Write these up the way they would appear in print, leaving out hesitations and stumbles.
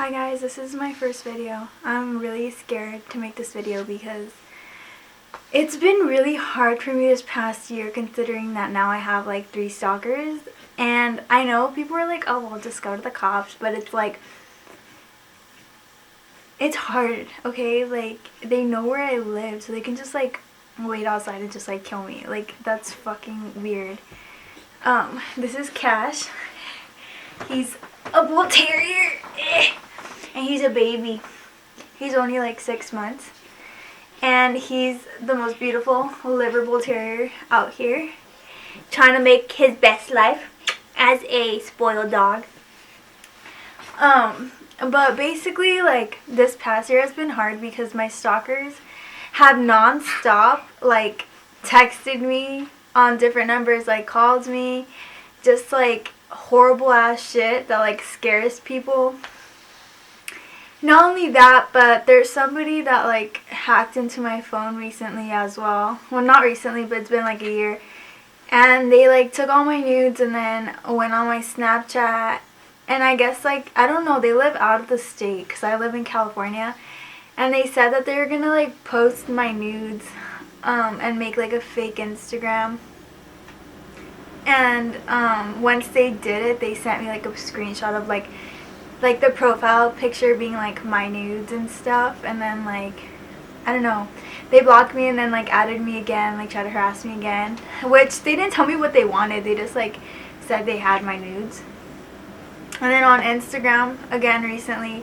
Hi guys, this is my first video. I'm really scared to make this video because it's been really hard for me this past year considering that now I have like 3 stalkers. And I know people are like, oh well, just go to the cops, but it's like, it's hard, okay? Like, they know where I live, so they can just like wait outside and just like kill me. Like, that's fucking weird. This is Cash. He's a bull terrier. And he's a baby. He's only like 6 months. And he's the most beautiful liver bull terrier out here. Trying to make his best life as a spoiled dog. But basically, like, this past year has been hard because my stalkers have non-stop, like, texted me on different numbers, like, called me. Just, like, horrible ass shit that, like, scares people. Not only that, but there's somebody that like hacked into my phone recently as well. Well, not recently, but it's been like a year. And they like took all my nudes and then went on my Snapchat. And I guess like, I don't know, they live out of the state because I live in California. And they said that they were gonna like post my nudes and make like a fake Instagram. And once they did it, they sent me like a screenshot of like the profile picture being like my nudes and stuff, and then like, I don't know, they blocked me and then like added me again, like tried to harass me again, which they didn't tell me what they wanted. They just like said they had my nudes. And then on Instagram again recently,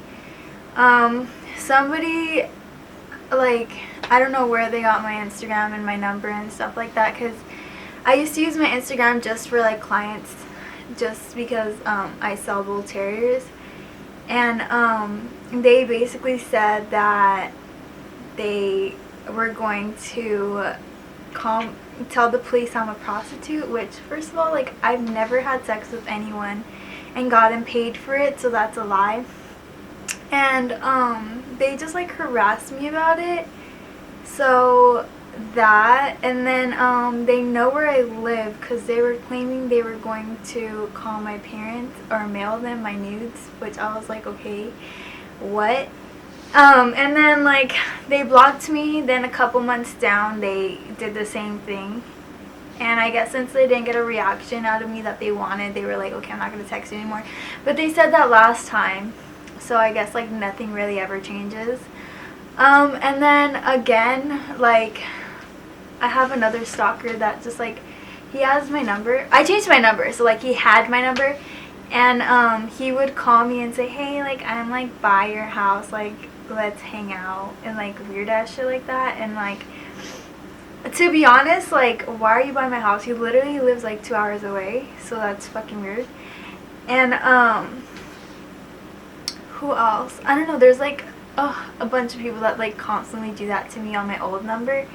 somebody, like, I don't know where they got my Instagram and my number and stuff like that, because I used to use my Instagram just for like clients, just because I sell bull terriers. And they basically said that they were going to tell the police I'm a prostitute, which, first of all, like, I've never had sex with anyone and gotten paid for it, so that's a lie. And they just like harassed me about it. So that, and then they know where I live because they were claiming they were going to call my parents or mail them my nudes, which I was like, okay, what? And then like they blocked me. Then a couple months down they did the same thing, and I guess since they didn't get a reaction out of me that they wanted, they were like, okay, I'm not gonna text you anymore. But they said that last time, so I guess like nothing really ever changes. And then again, like, I have another stalker that just like, he has my number. I changed my number, so like he had my number, and he would call me and say, hey, like, I'm like by your house, like, let's hang out, and like weird ass shit like that. And like, to be honest, like, why are you by my house? He literally lives like 2 hours away, so that's fucking weird. And who else? I don't know, there's like a bunch of people that like constantly do that to me on my old number.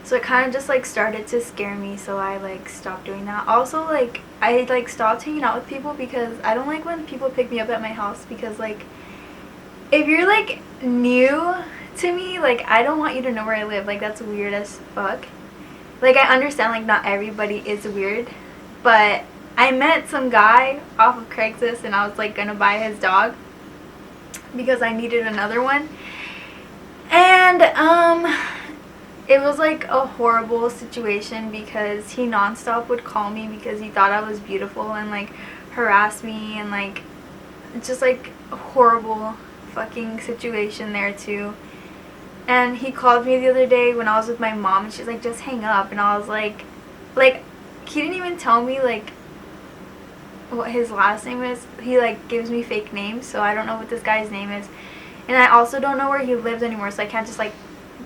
So it kind of just like started to scare me, so I like stopped doing that. Also, like, I like stopped hanging out with people because I don't like when people pick me up at my house, because like, if you're like new to me, like, I don't want you to know where I live. Like, that's weird as fuck. Like, I understand like not everybody is weird, but I met some guy off of Craigslist and I was like gonna buy his dog because I needed another one. And it was like a horrible situation because he nonstop would call me because he thought I was beautiful and like harass me, and like just like a horrible fucking situation there too. And he called me the other day when I was with my mom and she's like, just hang up. And I was like he didn't even tell me like what his last name is. He like gives me fake names, so I don't know what this guy's name is, and I also don't know where he lives anymore, so I can't just like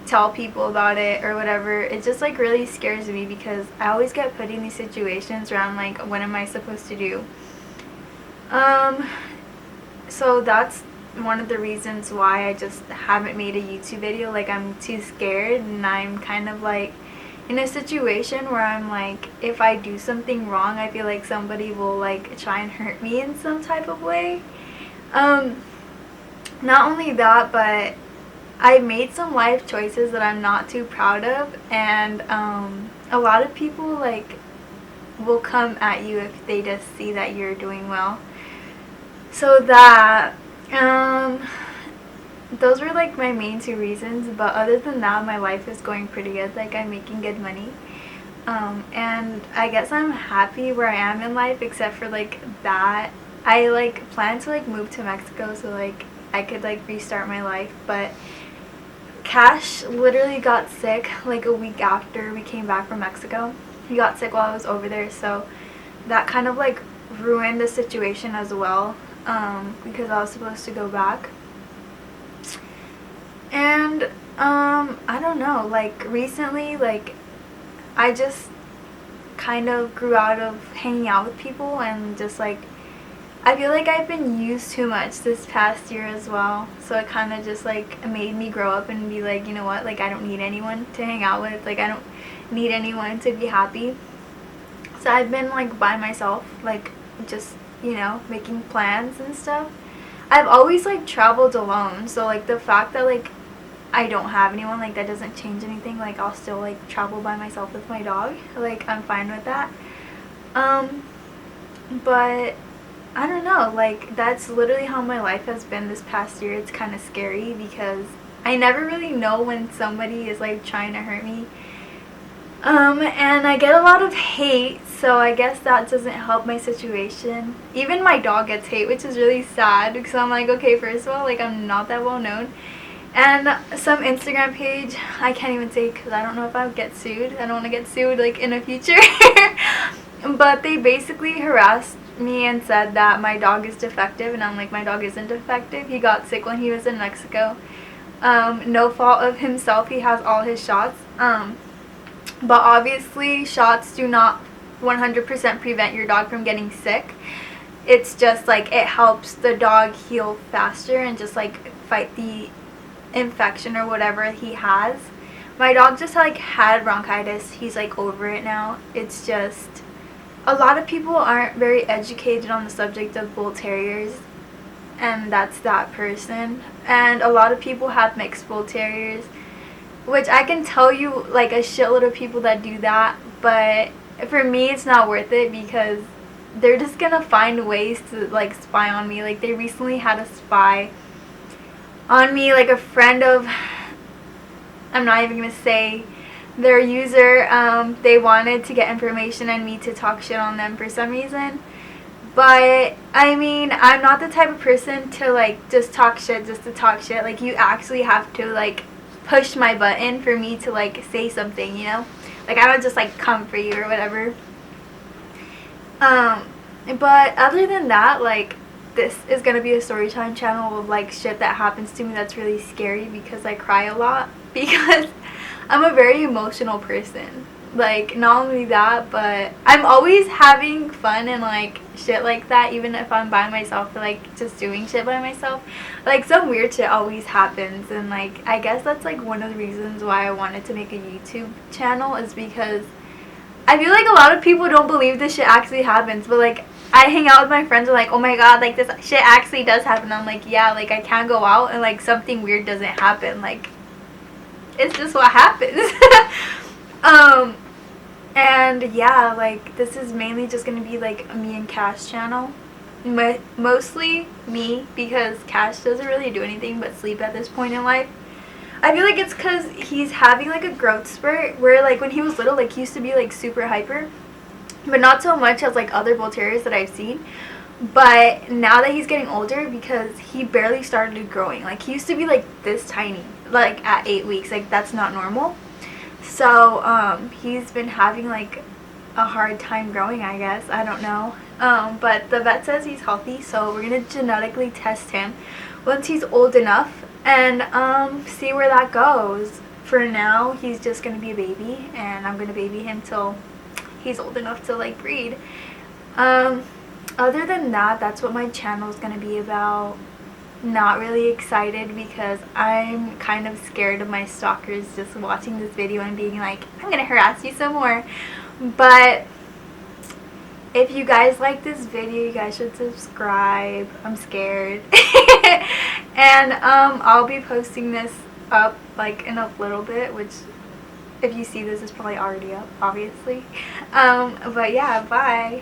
tell people about it or whatever. It just like really scares me because I always get put in these situations where I'm like, what am I supposed to do? So that's one of the reasons why I just haven't made a YouTube video. Like, I'm too scared, and I'm kind of like in a situation where I'm like, if I do something wrong, I feel like somebody will like try and hurt me in some type of way. Not only that, but I made some life choices that I'm not too proud of, and a lot of people like will come at you if they just see that you're doing well. So that, Um, those were like my main two reasons, but other than that, my life is going pretty good. Like, I'm making good money. And I guess I'm happy where I am in life, except for like that. I like plan to like move to Mexico so like I could like restart my life, but Cash literally got sick like a week after we came back from Mexico. He got sick while I was over there, so that kind of like ruined the situation as well, because I was supposed to go back. And I don't know, like recently, like I just kind of grew out of hanging out with people, and just like I feel like I've been used too much this past year as well, so it kind of just like made me grow up and be like, you know what, like I don't need anyone to hang out with, like I don't need anyone to be happy. So I've been like by myself, like just, you know, making plans and stuff. I've always like traveled alone, so like the fact that like I don't have anyone, like that doesn't change anything. Like I'll still like travel by myself with my dog, like I'm fine with that. But I don't know, like that's literally how my life has been this past year. It's kind of scary because I never really know when somebody is like trying to hurt me. And I get a lot of hate, so I guess that doesn't help my situation. Even my dog gets hate, which is really sad, because I'm like, okay, first of all, like I'm not that well known. And some Instagram page, I can't even say because I don't know if I'll get sued. I don't want to get sued like in the future. But they basically harassed me and said that my dog is defective, and I'm like, my dog isn't defective. He got sick when he was in Mexico. No fault of himself. He has all his shots. But obviously shots do not 100% prevent your dog from getting sick. It's just like it helps the dog heal faster and just like fight the infection or whatever he has. My dog just like had bronchitis. He's like over it now. It's just a lot of people aren't very educated on the subject of bull terriers, and that's that person. And a lot of people have mixed bull terriers, which I can tell you like a shitload of people that do that, but for me it's not worth it because they're just gonna find ways to like spy on me. Like they recently had a spy on me, like a friend of, I'm not even gonna say their user. They wanted to get information and me to talk shit on them for some reason. But I mean, I'm not the type of person to like just talk shit just to talk shit. Like you actually have to like push my button for me to like say something, you know? Like I don't just like come for you or whatever. But other than that, like this is gonna be a story time channel of like shit that happens to me that's really scary, because I cry a lot because I'm a very emotional person. Like not only that, but I'm always having fun and like shit like that, even if I'm by myself or like just doing shit by myself. Like some weird shit always happens, and like I guess that's like one of the reasons why I wanted to make a YouTube channel, is because I feel like a lot of people don't believe this shit actually happens, but like I hang out with my friends and like, oh my god, like this shit actually does happen. I'm like, yeah, like I can't go out and like something weird doesn't happen. Like it's just what happens. And yeah, like this is mainly just gonna be like a me and Cash channel. Mostly me, because Cash doesn't really do anything but sleep at this point in life. I feel like it's because he's having like a growth spurt where like when he was little, like he used to be like super hyper, but not so much as like other bull terriers that I've seen. But now that he's getting older, because he barely started growing, like he used to be like this tiny, like at 8 weeks, like that's not normal. So he's been having like a hard time growing, I guess. I don't know. But the vet says he's healthy, so we're gonna genetically test him once he's old enough and see where that goes. For now, he's just gonna be a baby, and I'm gonna baby him till he's old enough to like breed. Other than that, that's what my channel is gonna be about. Not really excited because I'm kind of scared of my stalkers just watching this video and being like, I'm gonna harass you some more. But if you guys like this video, you guys should subscribe. I'm scared. And I'll be posting this up like in a little bit, which if you see this is probably already up, obviously. But yeah, bye.